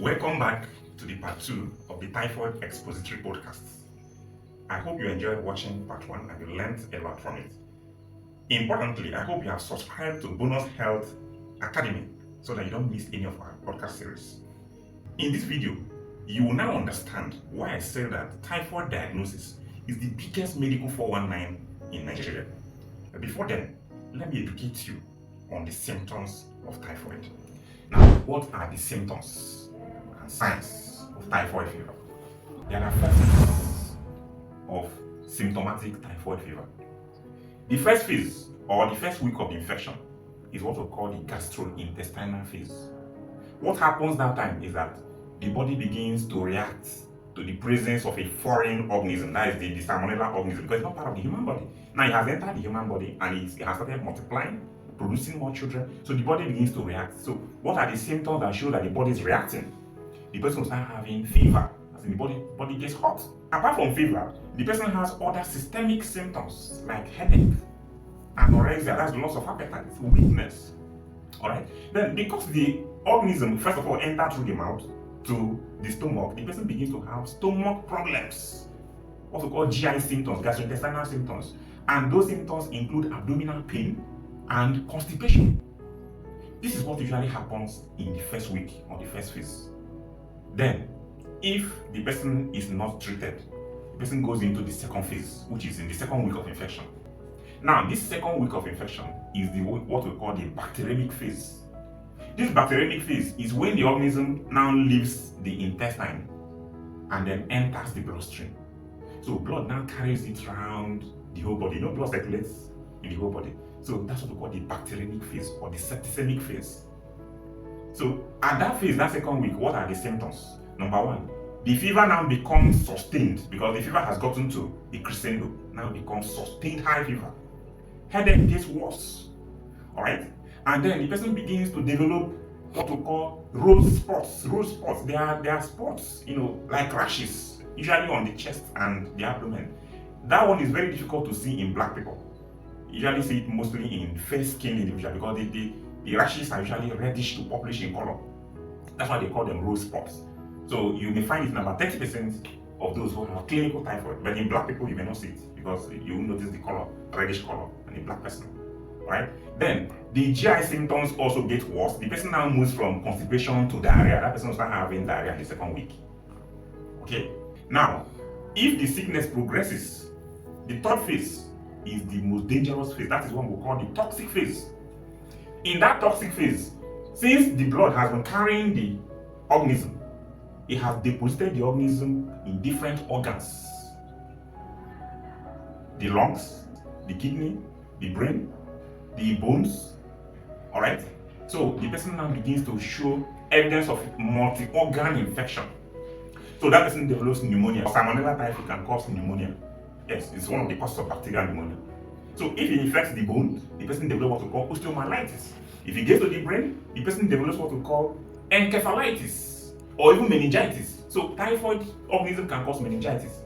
Welcome back to the part 2 of the Typhoid expository podcast. I hope you enjoyed watching part 1 and you learned a lot from it. Importantly, I hope you have subscribed to BonusHealth Academy so that you don't miss any of our podcast series. In this video, you will now understand why I say that typhoid diagnosis is the biggest medical 419 in Nigeria. But before then, let me educate you on the symptoms of typhoid. Now, what are the symptoms and signs of typhoid fever? There are 4 phases of symptomatic typhoid fever. The first phase, or the first week of the infection, is what we call the gastrointestinal phase. What happens that time is that the body begins to react to the presence of a foreign organism, that is the Salmonella organism, because it's not part of the human body. Now it has entered the human body and it has started multiplying, producing more children, so the body begins to react. So what are the symptoms that show that the body is reacting? The person will start having fever, as in the body gets hot. Apart from fever, the person has other systemic symptoms like headache, anorexia, that's loss of appetite, weakness. Alright? Then because the organism first of all enters through the mouth to the stomach, the person begins to have stomach problems, what we call GI symptoms, gastrointestinal symptoms. And those symptoms include abdominal pain and constipation. This is what usually happens in the first week or the first phase. Then, if the person is not treated, the person goes into the second phase, which is in the second week of infection. Now, this second week of infection is what we call the bacteremic phase. This bacteremic phase is when the organism now leaves the intestine and then enters the bloodstream. So blood now carries it around the whole body. No, blood circulates in the whole body. So that's what we call the bacteremic phase or the septicemic phase. So at that phase, that second week, what are the symptoms? Number 1, the fever now becomes sustained because the fever has gotten to the crescendo. Now becomes sustained high fever. Headache gets worse. Alright? And then the person begins to develop what we call rose spots. Rose spots, they are spots, like rashes, usually on the chest and the abdomen. That one is very difficult to see in black people. You usually see it mostly in fair-skinned individuals because the rashes are usually reddish to purplish in color. That's why they call them rose spots. So you may find it in about 30% of those who have clinical typhoid, but in black people you may not see it because you will notice the color, reddish color, in a black person. Right? Then the GI symptoms also get worse. The person now moves from constipation to diarrhea. That person will start having diarrhea in the second week. Okay. Now, if the sickness progresses, the third phase is the most dangerous phase. That is what we call the toxic phase. In that toxic phase, since the blood has been carrying the organism, it has deposited the organism in different organs. The lungs, the kidney, the brain, the bones. Alright? So the person now begins to show evidence of multi-organ infection. So that person develops pneumonia. Salmonella typhi can cause pneumonia. Yes, it's one of the causes of bacterial pneumonia. So if it infects the bone, the person develops what we call osteomyelitis. If it gets to the brain, the person develops what we call encephalitis or even meningitis. So typhoid organism can cause meningitis.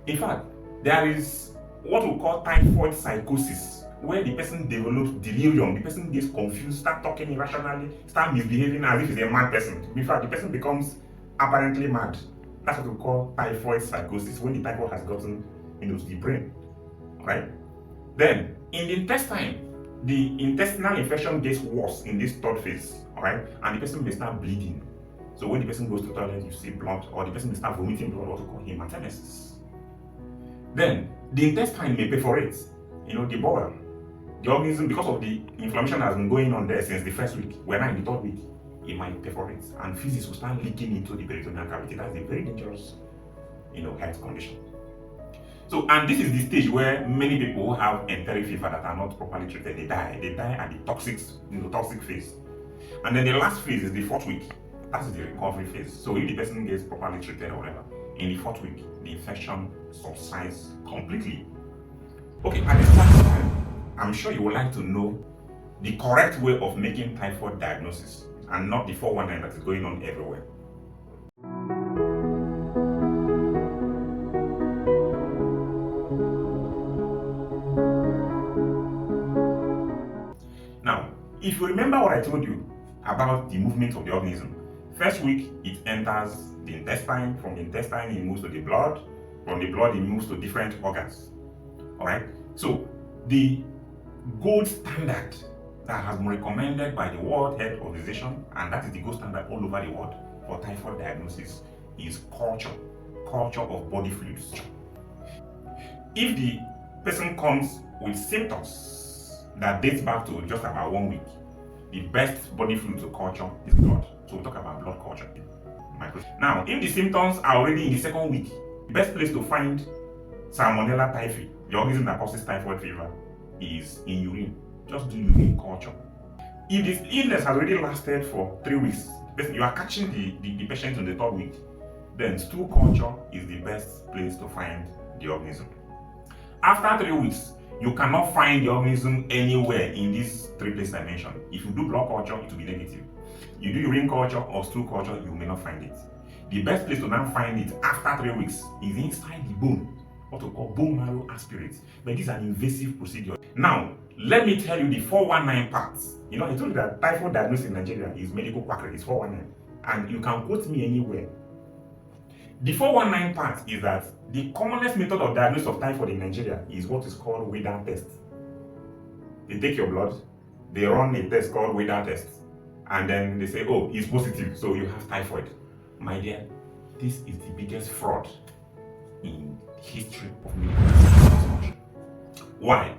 In fact, there is what we call typhoid psychosis, where the person develops delirium, the person gets confused, start talking irrationally, start misbehaving as if he's a mad person. In fact, the person becomes apparently mad. That's what we call typhoid psychosis, when the typhoid has gotten into the brain. Right? Then, in the intestine, the intestinal infection gets worse in this third phase. Alright? And the person may start bleeding. So when the person goes to the toilet, you see blood, or the person may start vomiting blood, what we call hematemesis. Then, the intestine may perforate, the bowel. The organism, because of the inflammation that has been going on there since the first week, we're now in the third week, it might perforate, and feces will start leaking into the peritoneal cavity. That's a very dangerous, health condition. So, and this is the stage where many people who have enteric fever that are not properly treated, they die. They die at the toxic phase. And then the last phase is the fourth week. That's the recovery phase. So if the person gets properly treated or whatever, in the fourth week, the infection subsides completely. Okay, at this point in time, I'm sure you would like to know the correct way of making typhoid diagnosis and not the 419 that is going on everywhere. Now, if you remember what I told you about the movement of the organism, First week, it enters the intestine. From the intestine, it moves to the blood. From the blood, it moves to different organs. Alright? So, the gold standard that has been recommended by the World Health Organization, and that is the gold standard all over the world for typhoid diagnosis, is culture of body fluids. If the person comes with symptoms that dates back to just about 1 week, the best body fluid to culture is blood. So we'll talk about blood culture. Now, if the symptoms are already in the 2nd week, the best place to find Salmonella typhi, the organism that causes typhoid fever, is in urine. Just do urine culture. If this illness has already lasted for 3 weeks, you are catching the patient in the 3rd week, then stool culture is the best place to find the organism. After 3 weeks, you cannot find the organism anywhere in these 3 places I mentioned. If you do blood culture, it will be negative. You do urine culture or stool culture, you may not find it. The best place to now find it after 3 weeks is inside the bone, what we call bone marrow aspirate. But this is an invasive procedure. Now, let me tell you the 419 parts. I told you that typhoid diagnosis in Nigeria is medical quackery. It's 419. And you can quote me anywhere. The 419 part is that the commonest method of diagnosis of typhoid in Nigeria is what is called Widal test. They take your blood, they run a test called Widal test, and then they say, oh, it's positive, so you have typhoid. My dear, this is the biggest fraud in history of medical. Why?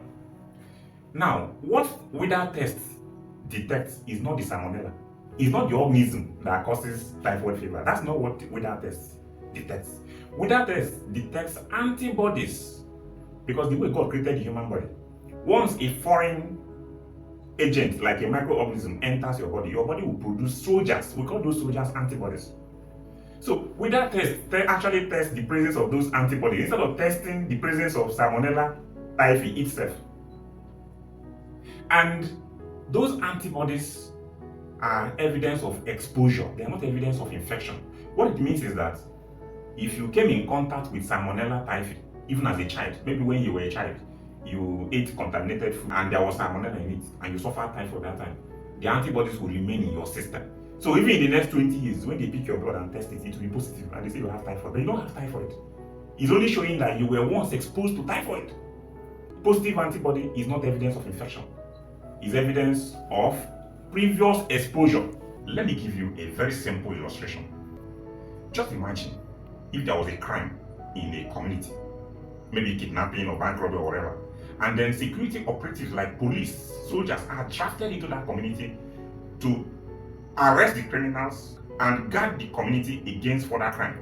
Now, what Widal test detects is not the Salmonella. It's not the organism that causes typhoid fever. That's not what Widal test detects. Widal test detects antibodies, because the way God created the human body, once a foreign agent like a microorganism enters your body will produce soldiers. We call those soldiers antibodies. So Widal test actually tests the presence of those antibodies instead of testing the presence of Salmonella typhi itself. And those antibodies are evidence of exposure. They are not evidence of infection. What it means is that if you came in contact with Salmonella typhi, even as a child, maybe when you were a child, you ate contaminated food and there was Salmonella in it, and you suffered typhoid that time, the antibodies will remain in your system. So even in the next 20 years, when they pick your blood and test it, it will be positive and they say you have typhoid, but you don't have typhoid. It's only showing that you were once exposed to typhoid. Positive antibody is not evidence of infection. It's evidence of previous exposure. Let me give you a very simple illustration. Just imagine if there was a crime in a community, maybe kidnapping or bank robbery or whatever, and then security operatives like police, soldiers are drafted into that community to arrest the criminals and guard the community against further crime.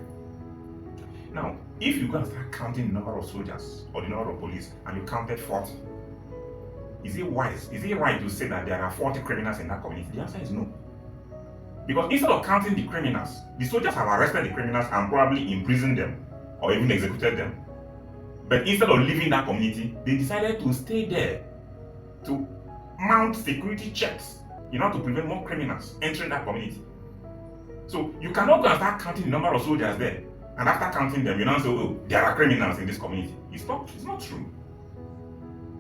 Now, if you go and start counting the number of soldiers or the number of police and you counted 40, is it wise? Is it right to say that there are 40 criminals in that community? The answer is no. Because instead of counting the criminals, the soldiers have arrested the criminals and probably imprisoned them or even executed them. But instead of leaving that community, they decided to stay there to mount security checks to prevent more criminals entering that community. So you cannot go and start counting the number of soldiers there, and after counting them, you now say, oh, there are criminals in this community. It's not true.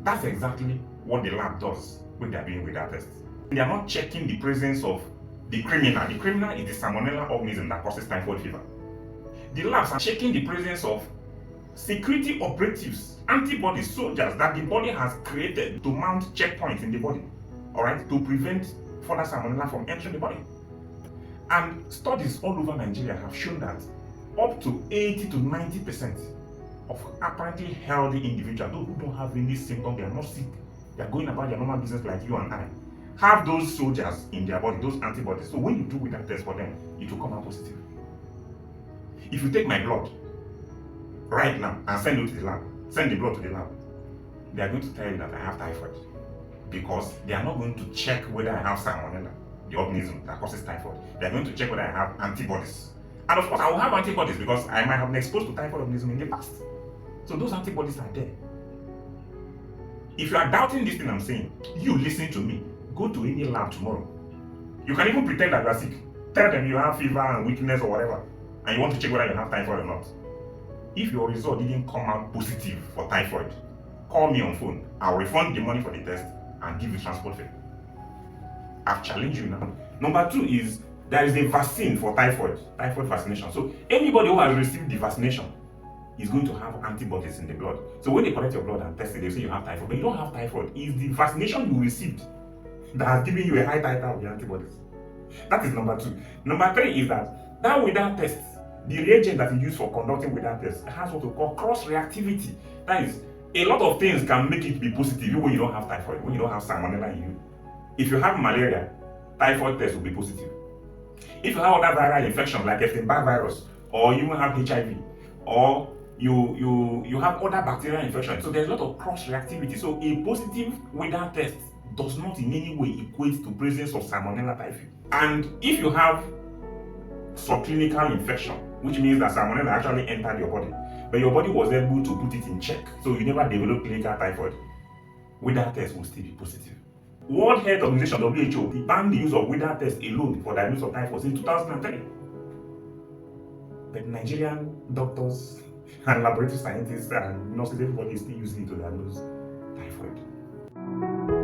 That's exactly what the lab does when they are doing Widal tests. They are not checking the presence of the criminal. The criminal is the Salmonella organism that causes typhoid fever. The labs are checking the presence of security operatives, antibodies, soldiers that the body has created to mount checkpoints in the body, alright, to prevent further Salmonella from entering the body. And studies all over Nigeria have shown that up to 80 to 90% of apparently healthy individuals, those who don't have any symptoms, they are not sick, they are going about their normal business like you and I, have those soldiers in their body, those antibodies. So when you do Widal test for them, it will come out positive. If you take my blood right now and send it to the lab, send the blood to the lab, they are going to tell you that I have typhoid, because they are not going to check whether I have Salmonella, the organism that causes typhoid. They are going to check whether I have antibodies. And of course, I will have antibodies because I might have been exposed to typhoid organism in the past. So those antibodies are there. If you are doubting this thing I'm saying, you listen to me. Go to any lab tomorrow. You can even pretend that you are sick. Tell them you have fever and weakness or whatever, and you want to check whether you have typhoid or not. If your result didn't come out positive for typhoid, call me on phone. I'll refund the money for the test and give you transport fare. I've challenged you now. Number 2 is there is a vaccine for typhoid vaccination. So anybody who has received the vaccination is going to have antibodies in the blood. So when they collect your blood and test it, they say you have typhoid, but you don't have typhoid. It's the vaccination you received that has given you a high titer of the antibodies. That is number 2. Number 3 is that Widal test, the reagent that is used for conducting Widal test, has what we call cross-reactivity. That is, a lot of things can make it be positive even when you don't have typhoid, when you don't have Salmonella in you. If you have malaria, typhoid test will be positive. If you have other viral infection like Epstein-Barr virus, or you even have HIV, or you have other bacterial infections, so there's a lot of cross-reactivity. So a positive Widal test does not in any way equate to presence of Salmonella typhi. And if you have subclinical infection, which means that Salmonella actually entered your body, but your body was able to put it in check, so you never developed clinical typhoid, Widal test will still be positive. World Health Organization, WHO, banned the use of Widal test alone for diagnosis of typhoid in 2003. But Nigerian doctors and laboratory scientists and nurses, everybody is still using it to diagnose typhoid.